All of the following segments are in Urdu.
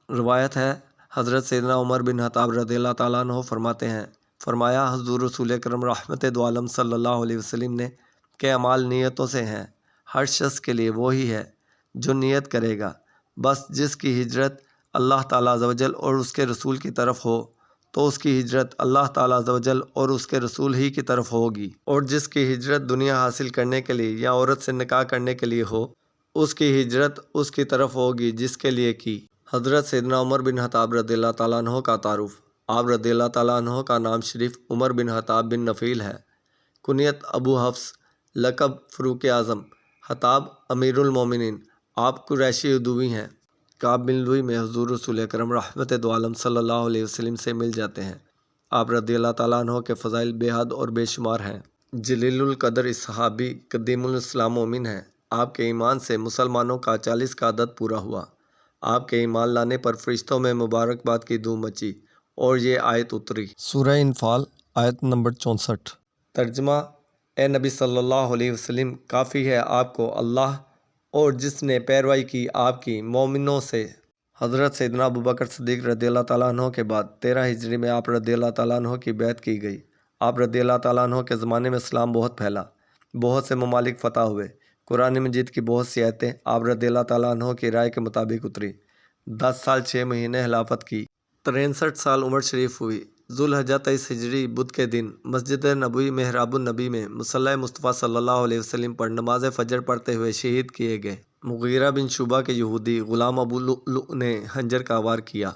روایت ہے حضرت سیدنا عمر بن خطاب رضی اللہ تعالیٰ عنہ فرماتے ہیں، فرمایا حضور رسول اکرم رحمت دو عالم صلی اللہ علیہ وسلم نے کہ اعمال نیتوں سے ہیں، ہر شخص کے لیے وہی ہے جو نیت کرے گا، بس جس کی ہجرت اللہ تعالیٰ عز و جل اور اس کے رسول کی طرف ہو تو اس کی ہجرت اللہ تعالیٰ عز و جل اور اس کے رسول ہی کی طرف ہوگی، اور جس کی ہجرت دنیا حاصل کرنے کے لیے یا عورت سے نکاح کرنے کے لیے ہو اس کی ہجرت اس کی طرف ہوگی جس کے لیے کی۔ حضرت سیدنا عمر بن خطاب رضی اللہ تعالیٰ عنہ کا تعارف۔ آپ رضی اللہ تعالیٰ عنہ کا نام شریف عمر بن خطاب بن نفیل ہے، کنیت ابو حفص، لقب فاروق اعظم۔ خطاب امیر المومنین، آپ قریشی ادوی ہیں۔ کعب بن لوئی میں حضور رسول اکرم رحمت دو عالم صلی اللہ علیہ وسلم سے مل جاتے ہیں۔ آپ رضی اللہ تعالیٰ عنہ کے فضائل بے حد اور بے شمار ہیں۔ جلیل القدر صحابی قدیم الاسلام مومن ہیں۔ آپ کے ایمان سے مسلمانوں کا 40 کا عدد پورا ہوا۔ آپ کے ایمان لانے پر فرشتوں میں مبارکباد کی دھوم مچی اور یہ آیت اتری۔ سورہ انفال آیت نمبر 64۔ ترجمہ: اے نبی صلی اللہ علیہ وسلم، کافی ہے آپ کو اللہ اور جس نے پیروی کی آپ کی مومنوں سے۔ حضرت سیدنا ابوبکر صدیق رضی اللہ تعالیٰ عنہ کے بعد 13 ہجری میں آپ رضی اللہ تعالیٰ عنہ کی بیعت کی گئی۔ آپ رضی اللہ تعالیٰ عنہ کے زمانے میں اسلام بہت پھیلا، بہت سے ممالک فتح ہوئے، قرآن مجید کی بہت سی آیتیں آپ رضی اللہ تعالیٰ عنہ کی رائے کے مطابق اتری۔ 10 سال 6 مہینے خلافت کی، 63 سال عمر شریف ہوئی۔ ذوالحجہ 23 ہجری بدھ کے دن مسجد نبوی محراب النبی میں مصلی مصطفیٰ صلی اللہ علیہ وسلم پر نماز فجر پڑھتے ہوئے شہید کیے گئے۔ مغیرہ بن شعبہ کے یہودی غلام ابو لؤلؤ نے خنجر کا وار کیا۔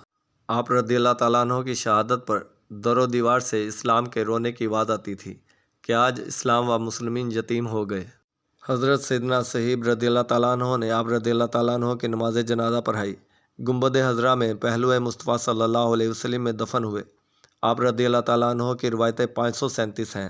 آپ رضی اللہ تعالیٰ عنہ کی شہادت پر در و دیوار سے اسلام کے رونے کی آواز آتی تھی کہ آج اسلام و مسلمین یتیم ہو گئے۔ حضرت سیدنا صہیب رضی اللہ تعالیٰ عنہ نے آپ رضی اللہ تعالیٰ عنہ کی نماز جنازہ پڑھائی۔ گنبد خضرا میں پہلو مصطفیٰ صلی اللہ علیہ وسلم میں دفن ہوئے۔ آپ رضی اللہ تعالیٰ عنہ کی روایتیں 537 ہیں۔